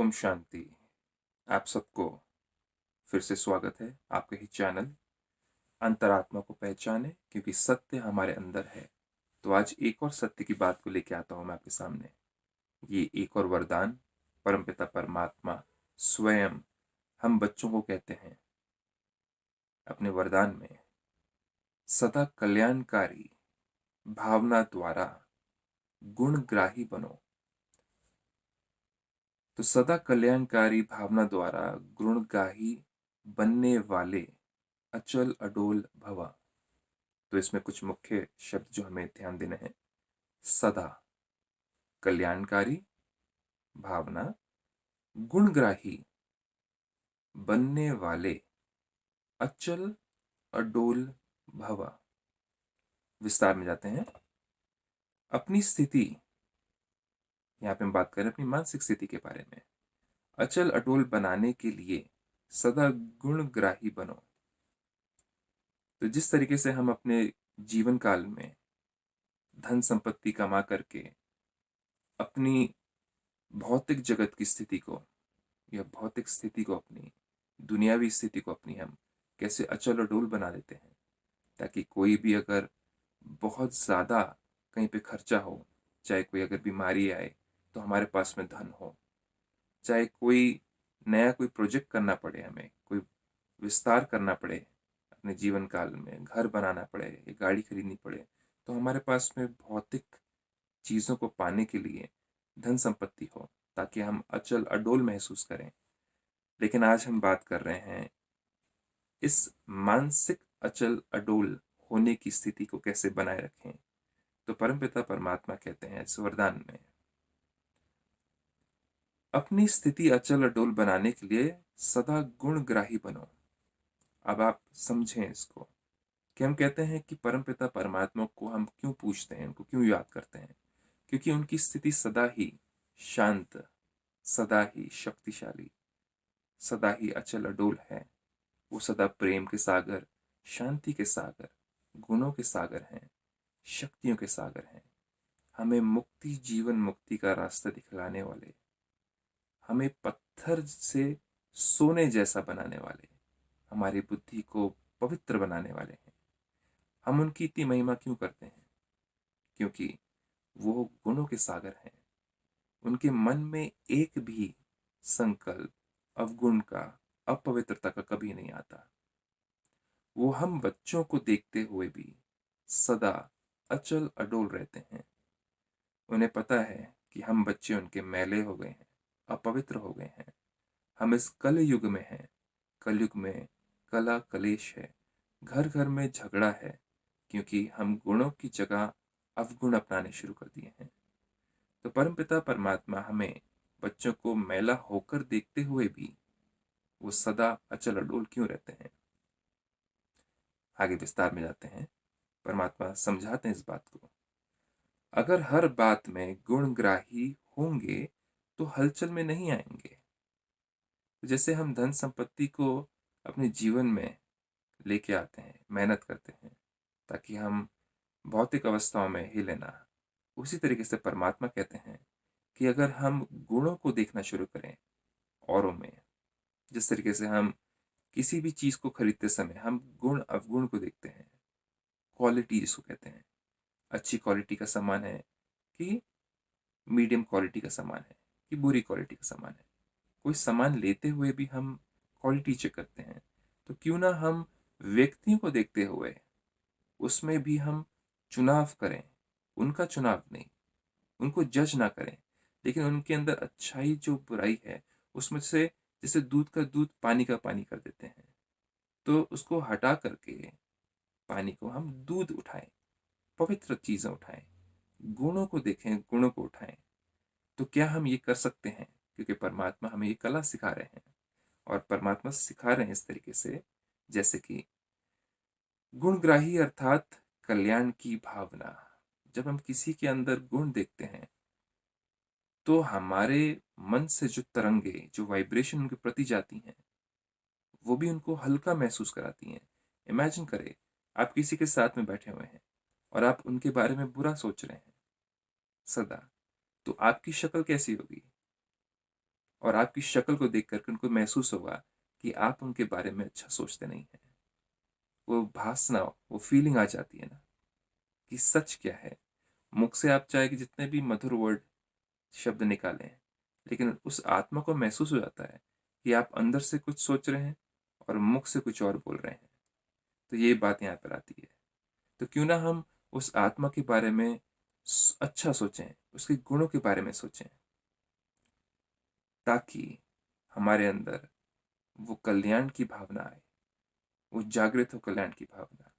ओम शांति। आप सबको फिर से स्वागत है आपके ही चैनल अंतरात्मा को पहचाने, क्योंकि सत्य हमारे अंदर है। तो आज एक और सत्य की बात को लेके आता हूं मैं आपके सामने। ये एक और वरदान परमपिता परमात्मा स्वयं हम बच्चों को कहते हैं अपने वरदान में, सदा कल्याणकारी भावना द्वारा गुणग्राही बनो। तो सदा कल्याणकारी भावना द्वारा गुणग्राही बनने वाले अचल अडोल भव। तो इसमें कुछ मुख्य शब्द जो हमें ध्यान देने हैं। सदा कल्याणकारी भावना गुणग्राही बनने वाले अचल अडोल भव। विस्तार में जाते हैं। अपनी स्थिति, यहाँ पे हम बात करें अपनी मानसिक स्थिति के बारे में, अचल अडोल बनाने के लिए सदा गुणग्राही बनो। तो जिस तरीके से हम अपने जीवन काल में धन संपत्ति कमा करके अपनी भौतिक जगत की स्थिति को, या भौतिक स्थिति को, अपनी दुनियावी स्थिति को अपनी हम कैसे अचल अडोल बना देते हैं, ताकि कोई भी अगर बहुत ज़्यादा कहीं पे खर्चा हो, चाहे कोई अगर बीमारी आए तो हमारे पास में धन हो, चाहे कोई नया कोई प्रोजेक्ट करना पड़े, हमें कोई विस्तार करना पड़े अपने जीवन काल में, घर बनाना पड़े या गाड़ी खरीदनी पड़े, तो हमारे पास में भौतिक चीज़ों को पाने के लिए धन संपत्ति हो, ताकि हम अचल अडोल महसूस करें। लेकिन आज हम बात कर रहे हैं इस मानसिक अचल अडोल होने की स्थिति को कैसे बनाए रखें। तो परमपिता परमात्मा कहते हैं इस वरदान में, अपनी स्थिति अचल अडोल बनाने के लिए सदा गुणग्राही बनो। अब आप समझें इसको कि हम कहते हैं कि परमपिता परमात्मा को हम क्यों पूछते हैं, उनको क्यों याद करते हैं, क्योंकि उनकी स्थिति सदा ही शांत, सदा ही शक्तिशाली, सदा ही अचल अडोल है। वो सदा प्रेम के सागर, शांति के सागर, गुणों के सागर हैं, शक्तियों के सागर हैं। हमें मुक्ति, जीवन मुक्ति का रास्ता दिखलाने वाले, हमें पत्थर से सोने जैसा बनाने वाले, हमारी बुद्धि को पवित्र बनाने वाले हैं। हम उनकी इतनी महिमा क्यों करते हैं? क्योंकि वो गुणों के सागर हैं। उनके मन में एक भी संकल्प अवगुण का, अपवित्रता का कभी नहीं आता। वो हम बच्चों को देखते हुए भी सदा अचल अडोल रहते हैं। उन्हें पता है कि हम बच्चे उनके मैले हो गए हैं, अपवित्र हो गए हैं। हम इस कल युग में हैं। कलयुग में कला कलेश है, घर घर में झगड़ा है, क्योंकि हम गुणों की जगह अवगुण अपनाने शुरू कर दिए हैं। तो परमपिता परमात्मा हमें बच्चों को मैला होकर देखते हुए भी वो सदा अचल अडोल क्यों रहते हैं? आगे विस्तार में जाते हैं। परमात्मा समझाते हैं इस बात को। अगर हर बात में गुणग्राही होंगे तो हलचल में नहीं आएंगे। तो जैसे हम धन संपत्ति को अपने जीवन में लेके आते हैं, मेहनत करते हैं ताकि हम भौतिक अवस्थाओं में हिले ना, उसी तरीके से परमात्मा कहते हैं कि अगर हम गुणों को देखना शुरू करें औरों में, जिस तरीके से हम किसी भी चीज़ को खरीदते समय हम गुण अवगुण को देखते हैं, क्वालिटी जिसको कहते हैं, अच्छी क्वालिटी का सामान है कि मीडियम क्वालिटी का सामान है कि बुरी क्वालिटी का सामान है। कोई सामान लेते हुए भी हम क्वालिटी चेक करते हैं। तो क्यों ना हम व्यक्तियों को देखते हुए उसमें भी हम चुनाव करें, उनका चुनाव नहीं, उनको जज ना करें, लेकिन उनके अंदर अच्छाई जो बुराई है उसमें से, जैसे दूध का दूध पानी का पानी कर देते हैं, तो उसको हटा करके पानी को हम दूध उठाएं, पवित्र चीज़ें उठाएं, गुणों को देखें, गुणों को उठाएं। तो क्या हम ये कर सकते हैं? क्योंकि परमात्मा हमें ये कला सिखा रहे हैं, और परमात्मा सिखा रहे हैं इस तरीके से, जैसे कि गुणग्राही अर्थात कल्याण की भावना। जब हम किसी के अंदर गुण देखते हैं तो हमारे मन से जो तरंगे, जो वाइब्रेशन उनके प्रति जाती हैं, वो भी उनको हल्का महसूस कराती हैं। इमेजिन करें, आप किसी के साथ में बैठे हुए हैं और आप उनके बारे में बुरा सोच रहे हैं सदा, तो आपकी शक्ल कैसी होगी? और आपकी शक्ल को देख करके उनको महसूस होगा कि आप उनके बारे में अच्छा सोचते नहीं हैं। वो भासना, वो फीलिंग आ जाती है ना कि सच क्या है। मुख से आप चाहे कि जितने भी मधुर वर्ड, शब्द निकालें, लेकिन उस आत्मा को महसूस हो जाता है कि आप अंदर से कुछ सोच रहे हैं और मुख से कुछ और बोल रहे हैं। तो ये बात यहाँ पर आती है। तो क्यों ना हम उस आत्मा के बारे में अच्छा सोचें, उसके गुणों के बारे में सोचें, ताकि हमारे अंदर वो कल्याण की भावना आए, वो जागृत हो कल्याण की भावना।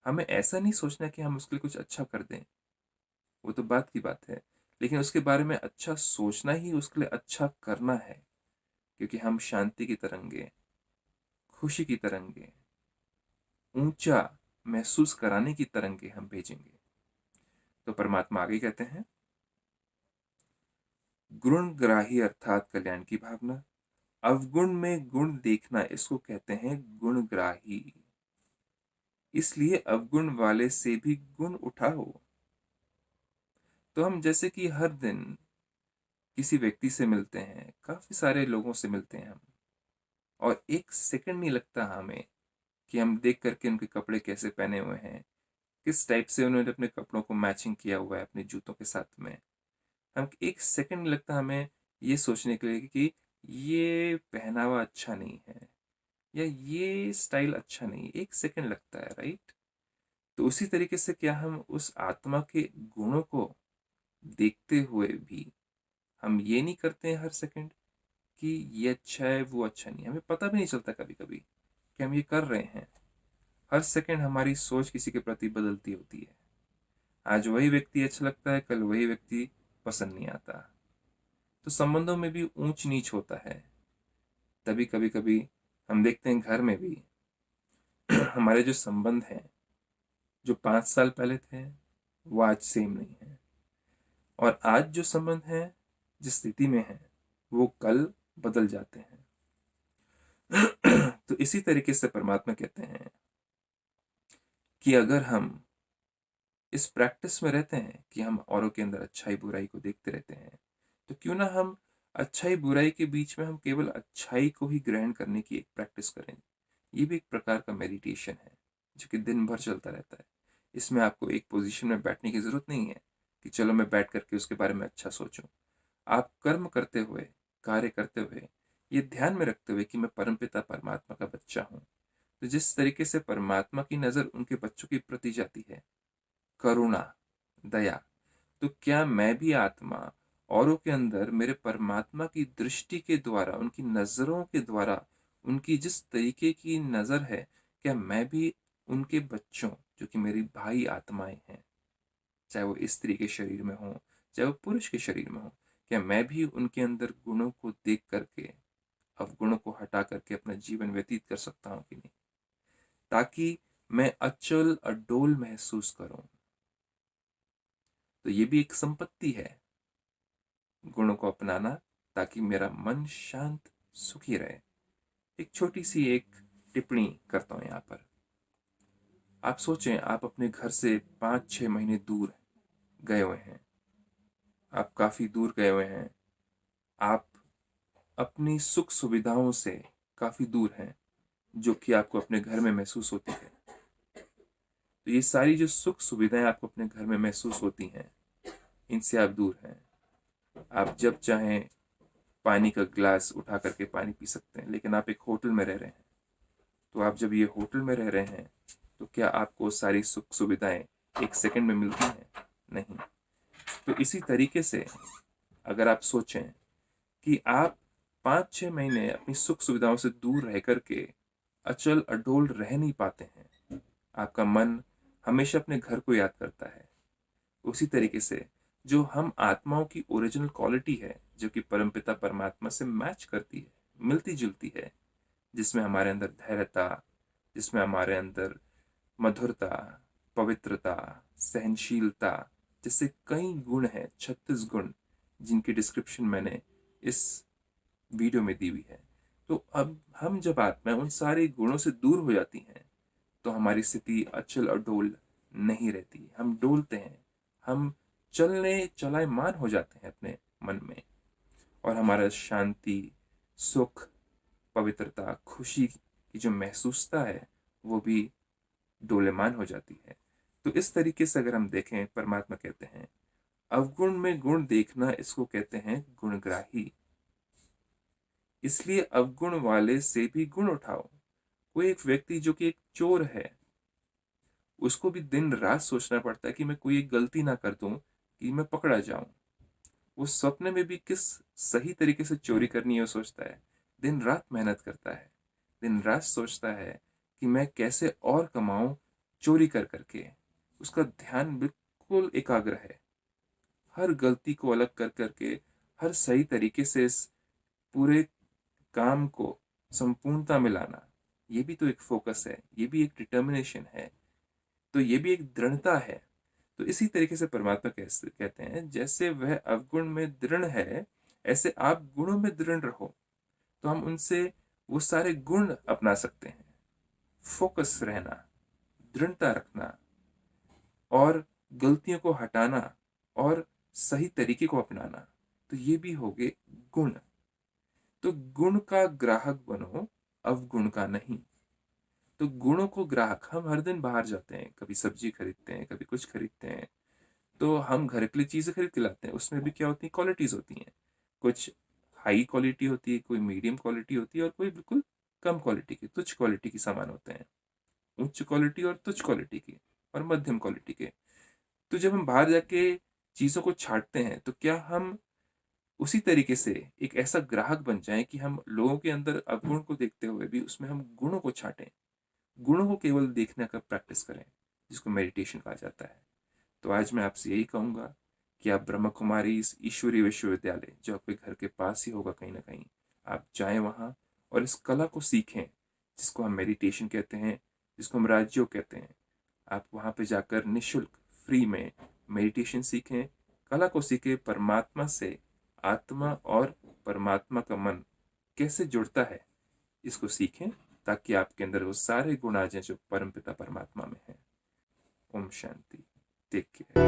हमें ऐसा नहीं सोचना कि हम उसके लिए कुछ अच्छा कर दें, वो तो बात की बात है, लेकिन उसके बारे में अच्छा सोचना ही उसके लिए अच्छा करना है। क्योंकि हम शांति की तरंगे, खुशी की तरंगे, ऊंचा महसूस कराने की तरंगे हम भेजेंगे। तो परमात्मा आगे कहते हैं, गुणग्राही अर्थात कल्याण की भावना, अवगुण में गुण देखना, इसको कहते हैं गुणग्राही। इसलिए अवगुण वाले से भी गुण उठाओ। तो हम जैसे कि हर दिन किसी व्यक्ति से मिलते हैं, काफी सारे लोगों से मिलते हैं हम, और एक सेकंड नहीं लगता हमें कि हम देख करके उनके कपड़े कैसे पहने हुए हैं, किस टाइप से उन्होंने अपने कपड़ों को मैचिंग किया हुआ है अपने जूतों के साथ में। हम एक सेकंड नहीं लगता हमें ये सोचने के लिए कि ये पहनावा अच्छा नहीं है या ये स्टाइल अच्छा नहीं, एक सेकंड लगता है, राइट। तो उसी तरीके से क्या हम उस आत्मा के गुणों को देखते हुए भी हम ये नहीं करते हैं हर सेकंड कि ये अच्छा है वो अच्छा नहीं है। हमें पता भी नहीं चलता कभी कभी कि हम ये कर रहे हैं। हर सेकंड हमारी सोच किसी के प्रति बदलती होती है। आज वही व्यक्ति अच्छा लगता है, कल वही व्यक्ति पसंद नहीं आता। तो संबंधों में भी ऊंच नीच होता है। तभी कभी कभी हम देखते हैं घर में भी हमारे जो संबंध हैं, जो 5 साल पहले थे वो आज सेम नहीं है, और आज जो संबंध है, जिस स्थिति में है, वो कल बदल जाते हैं। तो इसी तरीके से परमात्मा कहते हैं कि अगर हम इस प्रैक्टिस में रहते हैं कि हम औरों के अंदर अच्छाई बुराई को देखते रहते हैं, तो क्यों ना हम अच्छाई बुराई के बीच में हम केवल अच्छाई को ही ग्रहण करने की एक प्रैक्टिस करें। ये भी एक प्रकार का मेडिटेशन है जो कि दिन भर चलता रहता है। इसमें आपको एक पोजीशन में बैठने की जरूरत नहीं है कि चलो मैं बैठ करके उसके बारे में अच्छा सोचूं। आप कर्म करते हुए, कार्य करते हुए, ये ध्यान में रखते हुए कि मैं परमपिता परमात्मा का बच्चा हूँ, तो जिस तरीके से परमात्मा की नजर उनके बच्चों के प्रति जाती है, करुणा, दया, तो क्या मैं भी आत्मा औरों के अंदर मेरे परमात्मा की दृष्टि के द्वारा, उनकी नजरों के द्वारा, उनकी जिस तरीके की नजर है, क्या मैं भी उनके बच्चों, जो कि मेरी भाई आत्माएं हैं, चाहे वो स्त्री के शरीर में हो, चाहे वो पुरुष के शरीर में हो, क्या मैं भी उनके अंदर गुणों को देख करके अवगुणों को हटा करके अपना जीवन व्यतीत कर सकता हूँ कि नहीं, ताकि मैं अचल अडोल महसूस करूं। तो ये भी एक संपत्ति है, गुणों को अपनाना, ताकि मेरा मन शांत, सुखी रहे। एक छोटी सी एक टिप्पणी करता हूं यहाँ पर। आप सोचें, आप अपने घर से 5-6 महीने दूर गए हुए हैं, आप काफी दूर गए हुए हैं, आप अपनी सुख सुविधाओं से काफी दूर हैं, जो कि आपको अपने घर में महसूस होती है। तो ये सारी जो सुख सुविधाएं आपको अपने घर में महसूस होती हैं, इनसे आप दूर हैं। आप जब चाहें पानी का ग्लास उठा करके पानी पी सकते हैं, लेकिन आप एक होटल में रह रहे हैं। तो आप जब ये होटल में रह रहे हैं, तो क्या आपको सारी सुख सुविधाएं एक सेकंड में मिलती हैं? नहीं। तो इसी तरीके से अगर आप सोचें कि आप 5-6 महीने अपनी सुख सुविधाओं से दूर रह करके अचल अडोल रह नहीं पाते हैं, आपका मन हमेशा अपने घर को याद करता है। उसी तरीके से जो हम आत्माओं की ओरिजिनल क्वालिटी है, जो कि परमपिता परमात्मा से मैच करती है, मिलती जुलती है, जिसमें हमारे अंदर धैर्यता, जिसमें हमारे अंदर मधुरता, पवित्रता, सहनशीलता, जैसे कई गुण हैं, 36 गुण, जिनकी डिस्क्रिप्शन मैंने इस वीडियो में दी हुई है। तो अब हम जब आत्मा उन सारे गुणों से दूर हो जाती हैं, तो हमारी स्थिति अचल और डोल नहीं रहती, हम डोलते हैं, हम चलने चलायमान हो जाते हैं अपने मन में। और हमारा शांति, सुख, पवित्रता, खुशी की जो महसूसता है वो भी डोलेमान हो जाती है। तो इस तरीके से अगर हम देखें, परमात्मा कहते हैं अवगुण में गुण देखना, इसको कहते हैं गुणग्राही। इसलिए अवगुण वाले से भी गुण उठाओ। कोई एक व्यक्ति जो कि एक चोर है, उसको भी दिन रात सोचना पड़ता है कि मैं कोई एक गलती ना कर दूं कि मैं पकड़ा जाऊं। वो सपने में भी किस सही तरीके से चोरी करनी है वो सोचता है, दिन रात मेहनत करता है, दिन रात सोचता है कि मैं कैसे और कमाऊं चोरी कर करके। उसका ध्यान बिल्कुल एकाग्र है, हर गलती को अलग कर करके हर सही तरीके से इस पूरे काम को संपूर्णता में लाना। ये भी तो एक फोकस है, ये भी एक डिटर्मिनेशन है, तो ये भी एक दृढ़ता है। तो इसी तरीके से परमात्मा कैसे कहते हैं जैसे वह अवगुण में दृढ़ है, ऐसे आप गुणों में दृढ़ रहो। तो हम उनसे वो सारे गुण अपना सकते हैं, फोकस रहना, दृढ़ता रखना, और गलतियों को हटाना, और सही तरीके को अपनाना। तो ये भी हो गए गुण। तो गुण का ग्राहक बनो, अवगुण का नहीं। तो गुणों को ग्राहक, हम हर दिन बाहर जाते हैं, कभी सब्जी खरीदते हैं, कभी कुछ खरीदते हैं, तो हम घर के लिए चीजें खरीद के लाते हैं। उसमें भी क्या होती है, क्वालिटीज होती हैं। कुछ हाई क्वालिटी होती है, कोई मीडियम क्वालिटी होती है, और कोई बिल्कुल कम क्वालिटी की, तुच्छ क्वालिटी की सामान होते हैं। उच्च क्वालिटी और तुच्छ क्वालिटी की, और मध्यम क्वालिटी के। तो जब हम बाहर जाके चीजों को छांटते हैं, तो क्या हम उसी तरीके से एक ऐसा ग्राहक बन जाएं कि हम लोगों के अंदर अवगुण को देखते हुए भी उसमें हम गुणों को छांटें, गुणों को केवल देखने का प्रैक्टिस करें, जिसको मेडिटेशन कहा जाता है। तो आज मैं आपसे यही कहूंगा कि आप ब्रह्म कुमारी इस ईश्वरीय विश्वविद्यालय, जो आपके घर के पास ही होगा कहीं ना कहीं, आप जाएं वहां और इस कला को सीखें, जिसको हम मेडिटेशन कहते हैं, जिसको हम राजयोग कहते हैं। आप वहां पे जाकर निशुल्क फ्री में मेडिटेशन सीखें, कला को सीखें, परमात्मा से आत्मा और परमात्मा का मन कैसे जुड़ता है इसको सीखें, ताकि आपके अंदर वो सारे गुण आ जाएं जो परमपिता परमात्मा में है। ओम शांति। Take care.